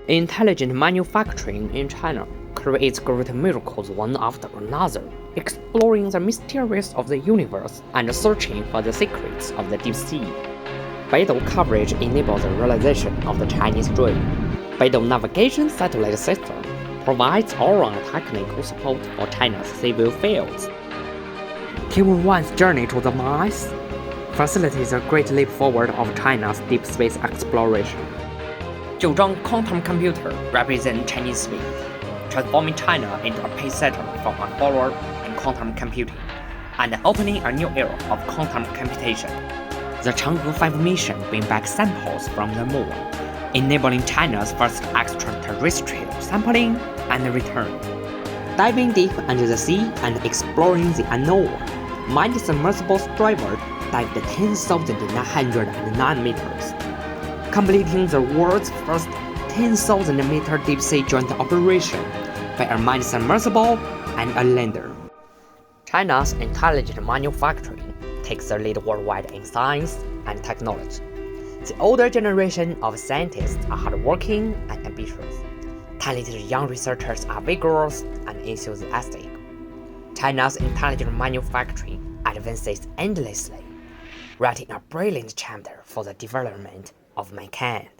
Intelligent manufacturing in China creates great miracles one after another, exploring the mysteries of the universe and searching for the secrets of the deep sea. Beidou coverage enables the realization of the Chinese dream. Beidou navigation satellite system provides all-round technical support for China's civil fields. Q1's journey to the Mars facilitates a great leap forward of China's deep space exploration. 九章 quantum computer represents Chinese speed, transforming China into a pace setter for a forward in quantum computing, and opening a new era of quantum computation. The Chang'e 5 mission brings back samples from the moon, enabling China's first extraterrestrial sampling and return. Diving deep under the sea and exploring the unknown, manned submersible driver dived 10,909 meters, completing the world's first 10,000-meter deep-sea joint operation by a manned submersible and a lander. China's intelligent manufacturing takes the lead worldwide in science and technology. The older generation of scientists are hardworking and ambitious. Talented young researchers are vigorous and enthusiastic. China's intelligent manufacturing advances endlessly, writing a brilliant chapter for the development of mankind.